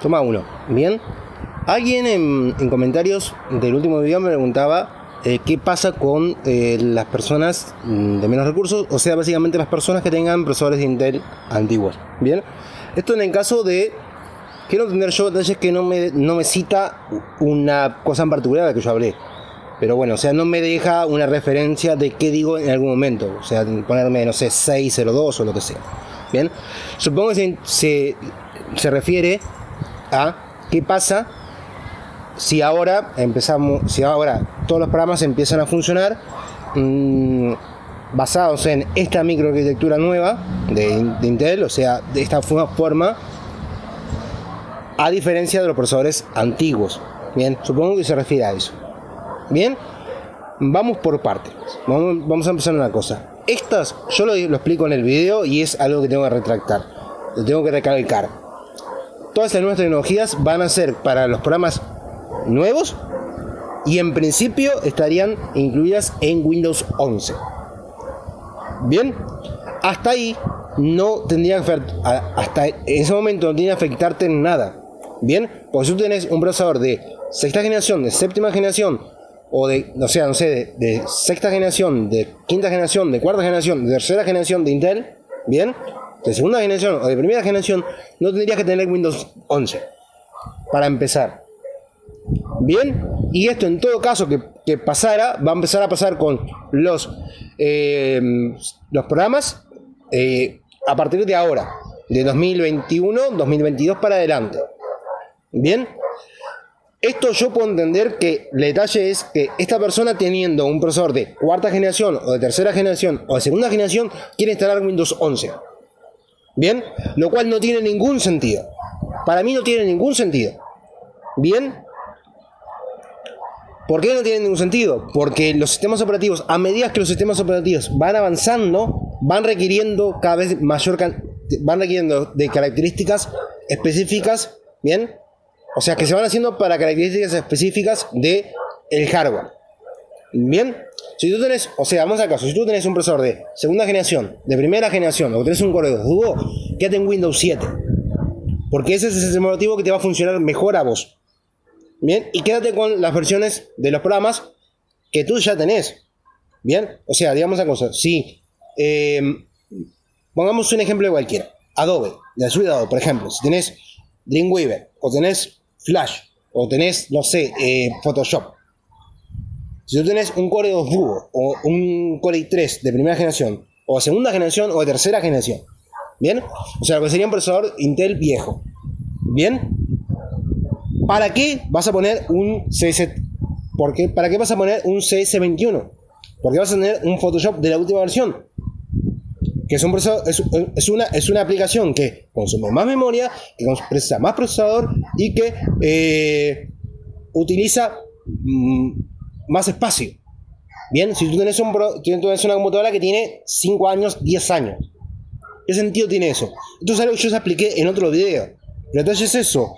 Toma uno. Bien. Alguien en comentarios del último video me preguntaba qué pasa con las personas de menos recursos, o sea, básicamente las personas que tengan procesadores de Intel antiguos. Bien. Esto en el caso de... Quiero entender yo detalles que no me cita una cosa en particular de la que yo hablé. Pero bueno, o sea, no me deja una referencia de qué digo en algún momento. O sea, ponerme, no sé, 602 o lo que sea. Bien. Supongo que se refiere a qué pasa si ahora todos los programas empiezan a funcionar basados en esta microarquitectura nueva de Intel, o sea, de esta forma, a diferencia de los procesadores antiguos. Bien, supongo que se refiere a eso. Bien, vamos por partes. Vamos a empezar una cosa. Estas, yo lo explico en el video y es algo que tengo que retractar. Lo tengo que recalcar. Todas estas nuevas tecnologías van a ser para los programas nuevos y en principio estarían incluidas en Windows 11. Bien, hasta ahí no tendría hasta ese momento no tiene que afectarte en nada. Bien, porque si tú tenés un procesador de sexta generación, de séptima generación, o de, o sea, no sé, de sexta generación, de quinta generación, de cuarta generación, de tercera generación de Intel, bien, de segunda generación o de primera generación, no tendrías que tener Windows 11 para empezar. Bien, y esto en todo caso que pasara, va a empezar a pasar con los programas a partir de ahora, de 2021, 2022 para adelante. Bien, esto yo puedo entender que el detalle es que esta persona teniendo un procesador de cuarta generación o de tercera generación o de segunda generación quiere instalar Windows 11. Bien, lo cual no tiene ningún sentido. Para mí no tiene ningún sentido. Bien, ¿por qué no tiene ningún sentido? Porque los sistemas operativos, a medida que los sistemas operativos van avanzando, van requiriendo cada vez van requiriendo de características específicas, bien. O sea, que se van haciendo para características específicas del hardware. Bien, si tú tenés, o sea, vamos al caso, si tú tenés un procesador de segunda generación, de primera generación, o tenés un Core 2 Duo, quédate en Windows 7. Porque ese es el sistema operativo que te va a funcionar mejor a vos. Bien, y quédate con las versiones de los programas que tú ya tenés. Bien, o sea, digamos la cosa, si pongamos un ejemplo de cualquiera, Adobe, de la suite de Adobe, por ejemplo, si tenés Dreamweaver, o tenés Flash, o tenés, no sé, Photoshop. Si tú tenés un Core 2 Duo, o un Core i3 de primera generación, o de segunda generación, o de tercera generación, ¿bien? O sea, lo que sería un procesador Intel viejo, ¿bien? ¿Para qué vas a poner un ¿Para qué vas a poner un CS21? Porque vas a tener un Photoshop de la última versión. Que es una aplicación que consume más memoria, que procesa más procesador y que utiliza más espacio. Bien, si tú tenés una computadora que tiene 5 años, 10 años, ¿qué sentido tiene eso? Esto es algo que yo os expliqué en otro video. Pero entonces es eso.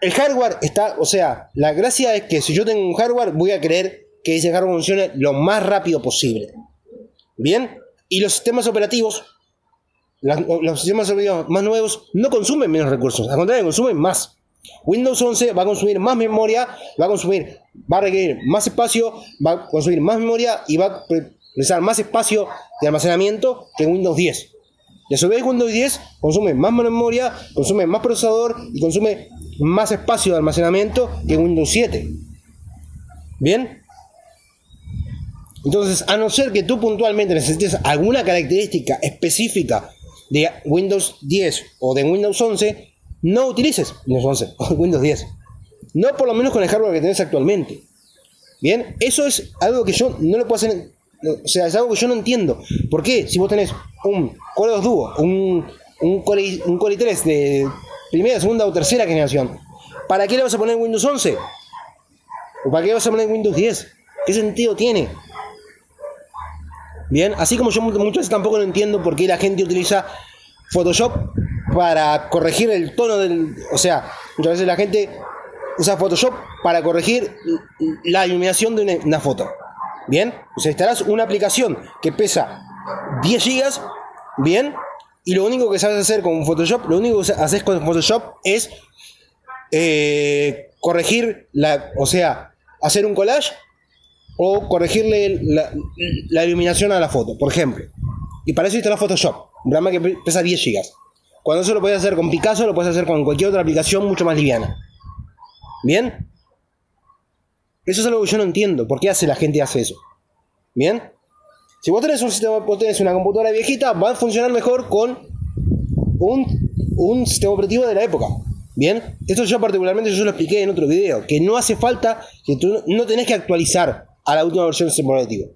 El hardware está, o sea, la gracia es que si yo tengo un hardware, voy a querer que ese hardware funcione lo más rápido posible. Bien. Y los sistemas operativos, los sistemas operativos más nuevos no consumen menos recursos, al contrario, consumen más. Windows 11 va a consumir más memoria, va a requerir más espacio, va a consumir más memoria y va a precisar más espacio de almacenamiento que Windows 10. Y a su vez Windows 10 consume más memoria, consume más procesador y consume más espacio de almacenamiento que Windows 7. ¿Bien? Entonces, a no ser que tú puntualmente necesites alguna característica específica de Windows 10 o de Windows 11, no utilices Windows 11 o Windows 10. No por lo menos con el hardware que tenés actualmente. Bien, eso es algo que yo no lo puedo hacer. O sea, es algo que yo no entiendo. ¿Por qué? Si vos tenés un Core 2 Duo, un Core i3 de primera, segunda o tercera generación, ¿para qué le vas a poner Windows 11? ¿O para qué le vas a poner Windows 10? ¿Qué sentido tiene? Bien, así como yo muchas veces tampoco lo entiendo por qué la gente utiliza Photoshop para corregir el tono del... O sea, muchas veces la gente usa Photoshop para corregir la iluminación de una foto. Bien, o sea, instalas una aplicación que pesa 10 GB, bien, y lo único que sabes hacer con Photoshop, lo único que haces con Photoshop es corregir o sea, hacer un collage o corregirle la iluminación a la foto, por ejemplo. Y para eso instala Photoshop, un programa que pesa 10 GB. Cuando eso lo puedes hacer con Picasso, lo puedes hacer con cualquier otra aplicación mucho más liviana. ¿Bien? Eso es algo que yo no entiendo. ¿Por qué la gente hace eso? ¿Bien? Si vos tenés una computadora viejita, va a funcionar mejor con un sistema operativo de la época. ¿Bien? Esto yo particularmente yo lo expliqué en otro video, que no hace falta, que tú no tenés que actualizar a la última versión del sistema operativo.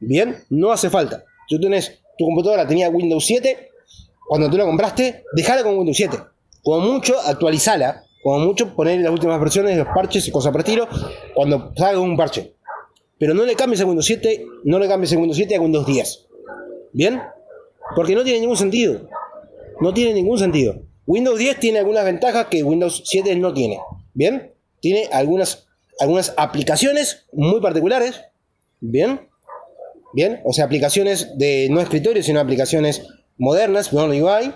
¿Bien? No hace falta. Si tú tu computadora tenía Windows 7, cuando tú la compraste, dejala con Windows 7. Como mucho, actualizala. Como mucho, poner las últimas versiones, los parches y cosas por el estilo, cuando salga un parche. Pero no le cambies a Windows 7, no le cambies a Windows 7 a Windows 10. ¿Bien? Porque no tiene ningún sentido. No tiene ningún sentido. Windows 10 tiene algunas ventajas que Windows 7 no tiene. ¿Bien? Tiene algunas aplicaciones muy particulares. ¿Bien? Bien, o sea, aplicaciones de no escritorio, sino aplicaciones modernas, no UI.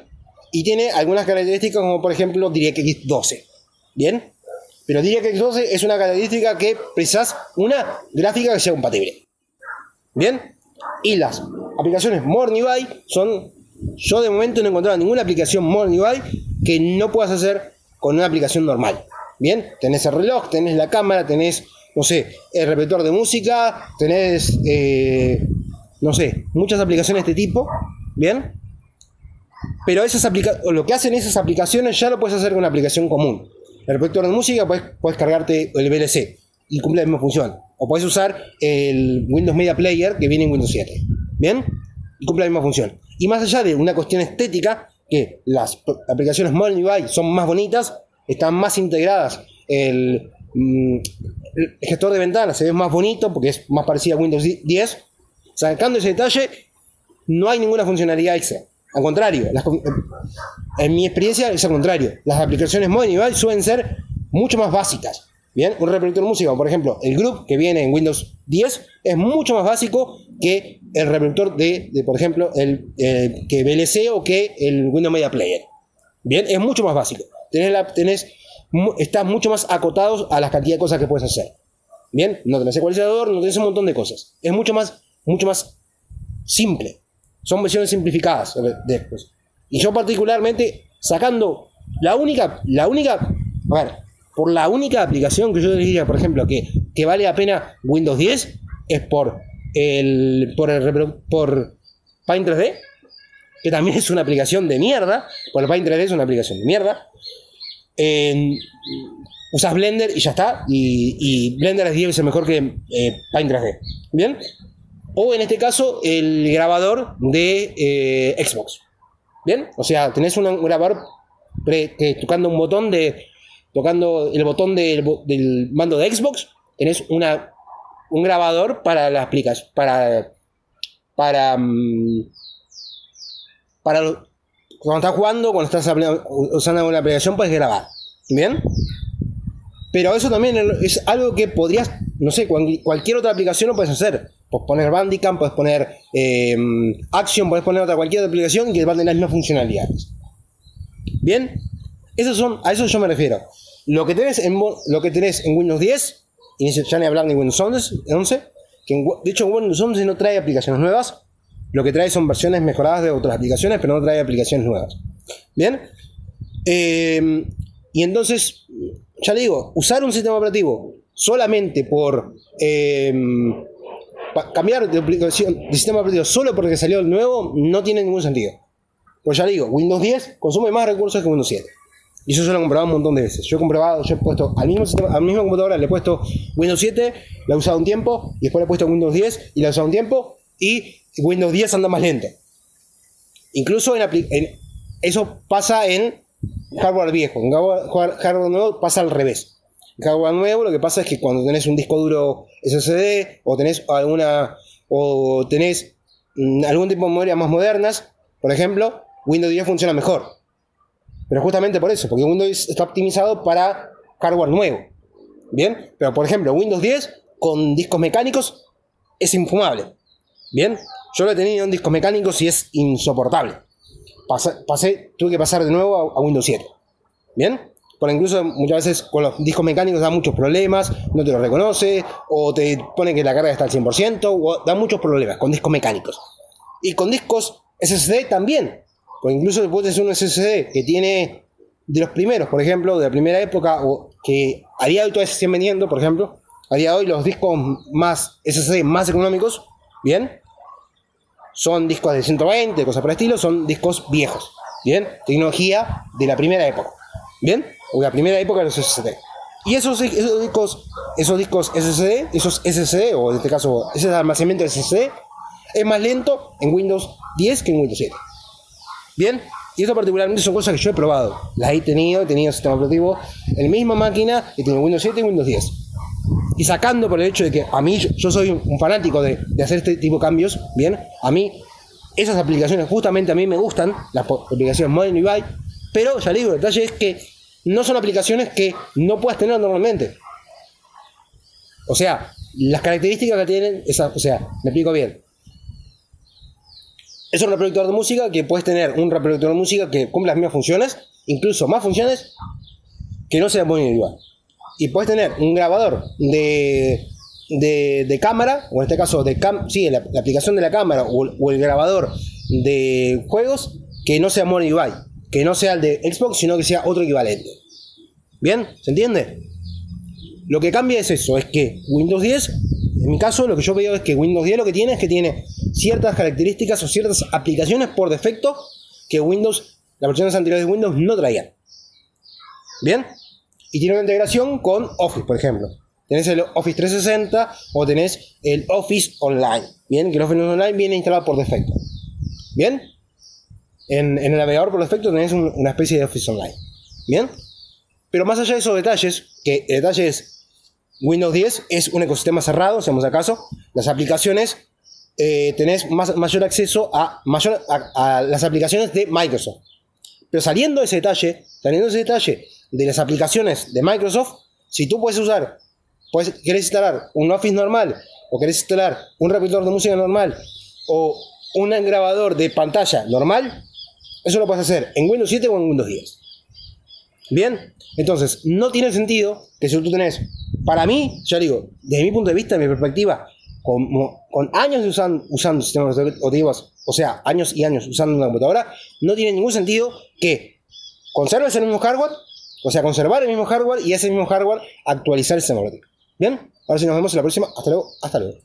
Y tiene algunas características como por ejemplo DirectX 12. ¿Bien? Pero DirectX 12 es una característica que precisas una gráfica que sea compatible. ¿Bien? Y las aplicaciones Modern UI son... Yo de momento no he encontrado ninguna aplicación Modern UI que no puedas hacer con una aplicación normal. ¿Bien? Tenés el reloj, tenés la cámara, tenés, no sé, el reproductor de música, tenés, no sé, muchas aplicaciones de este tipo. ¿Bien? Pero lo que hacen esas aplicaciones ya lo puedes hacer con una aplicación común. El reproductor de música puedes cargarte el VLC y cumple la misma función. O puedes usar el Windows Media Player que viene en Windows 7. ¿Bien? Y cumple la misma función. Y más allá de una cuestión estética, que las aplicaciones Modern UI son más bonitas, están más integradas, el gestor de ventanas se ve más bonito porque es más parecido a Windows 10. Sacando ese detalle, no hay ninguna funcionalidad extra. Al contrario, en mi experiencia es al contrario. Las aplicaciones Modern UI suelen ser mucho más básicas. Bien, un reproductor de música, por ejemplo, el Group que viene en Windows 10 es mucho más básico que el reproductor por ejemplo, que VLC o que el Windows Media Player. Bien, es mucho más básico. Estás mucho más acotado a la cantidad de cosas que puedes hacer. Bien, no tenés ecualizador, no tenés un montón de cosas. Es mucho más simple. Son versiones simplificadas de después. Y yo particularmente, sacando la única aplicación que yo les diría, por ejemplo, que vale la pena Windows 10, es por Paint 3D, que también es una aplicación de mierda. Bueno, Paint 3D es una aplicación de mierda. Usas Blender y ya está. Y Blender es 10 veces mejor que Paint 3D. ¿Bien? O en este caso, el grabador de Xbox. ¿Bien? O sea, tenés un grabador tocando el botón del mando de Xbox, tenés un grabador para las aplicaciones, para cuando estás jugando, cuando estás usando una aplicación, puedes grabar. ¿Bien? Pero eso también es algo que podrías, no sé, cualquier otra aplicación lo puedes hacer. Puedes poner Bandicam, puedes poner Action, puedes poner cualquier otra aplicación que va a tener las mismas funcionalidades. ¿Bien? A eso yo me refiero. Lo que tenés en Windows 10, y ya ni hablar de Windows 11, que de hecho Windows 11 no trae aplicaciones nuevas. Lo que trae son versiones mejoradas de otras aplicaciones, pero no trae aplicaciones nuevas. ¿Bien? Y entonces, ya le digo, usar un sistema operativo solamente por cambiar de sistema operativo solo porque salió el nuevo no tiene ningún sentido. Pues ya le digo, Windows 10 consume más recursos que Windows 7. Y eso yo lo he comprobado un montón de veces. Yo he puesto a la misma computadora, le he puesto Windows 7, la he usado un tiempo, y después le he puesto Windows 10 y la he usado un tiempo, y Windows 10 anda más lento. Incluso eso pasa en hardware viejo. En hardware nuevo pasa al revés. En hardware nuevo lo que pasa es que cuando tenés un disco duro SSD o tenés algún tipo de memoria más modernas, por ejemplo, Windows 10 funciona mejor. Pero justamente por eso, porque Windows está optimizado para hardware nuevo. ¿Bien? Pero por ejemplo, Windows 10 con discos mecánicos es infumable. ¿Bien? Yo lo he tenido en discos mecánicos y es insoportable. tuve que pasar de nuevo a Windows 7. ¿Bien? Porque incluso muchas veces con los discos mecánicos da muchos problemas, no te lo reconoce, o te pone que la carga está al 100%, o da muchos problemas con discos mecánicos. Y con discos SSD también. Porque incluso después de un SSD que tiene de los primeros, por ejemplo, de la primera época, o que a día de hoy todavía se siguen vendiendo, por ejemplo, a día de hoy los discos más SSD más económicos, ¿bien? Son discos de 120, cosas por el estilo, son discos viejos, ¿bien? Tecnología de la primera época, ¿bien? O de la primera época de los SSD. Y esos discos SSD, esos SSD, o en este caso ese almacenamiento de SSD, es más lento en Windows 10 que en Windows 7. ¿Bien? Y esto particularmente son cosas que yo he probado. Las he tenido sistema operativo en la misma máquina, he tenido Windows 7 y Windows 10. Y sacando por el hecho de que a mí, yo soy un fanático de hacer este tipo de cambios, ¿bien? A mí, esas aplicaciones justamente a mí me gustan, las aplicaciones Modern UI, pero ya les digo, el detalle es que no son aplicaciones que no puedas tener normalmente. O sea, las características que tienen, o sea, me explico bien. Es un reproductor de música que puedes tener un reproductor de música que cumple las mismas funciones, incluso más funciones, que no sea muy individual. Y puedes tener un grabador de cámara, o en este caso la aplicación de la cámara o el grabador de juegos que no sea Mono UI, que no sea el de Xbox, sino que sea otro equivalente. ¿Bien? ¿Se entiende? Lo que cambia es eso, es que Windows 10, en mi caso lo que yo veo es que Windows 10 lo que tiene es que tiene ciertas características o ciertas aplicaciones por defecto que las versiones anteriores de Windows no traían. ¿Bien? Y tiene una integración con Office, por ejemplo. Tenés el Office 360 o tenés el Office Online. Bien, que el Office Online viene instalado por defecto. Bien, en el navegador por defecto tenés una especie de Office Online. Bien, pero más allá de esos detalles, que el detalle es Windows 10 es un ecosistema cerrado, si vamos acaso, las aplicaciones tenés mayor acceso a las aplicaciones de Microsoft. Pero saliendo de ese detalle de las aplicaciones de Microsoft, si tú querés instalar un Office normal, o querés instalar un reproductor de música normal, o un grabador de pantalla normal, eso lo puedes hacer en Windows 7 o en Windows 10. Bien, entonces no tiene sentido que si tú tenés, para mí, ya digo, desde mi punto de vista, mi perspectiva, con años usando sistemas operativos, o sea, años y años usando una computadora, no tiene ningún sentido que conserves el mismo hardware, o sea, conservar el mismo hardware y ese mismo hardware actualizar el sistema operativo. Bien, ahora sí nos vemos en la próxima. Hasta luego.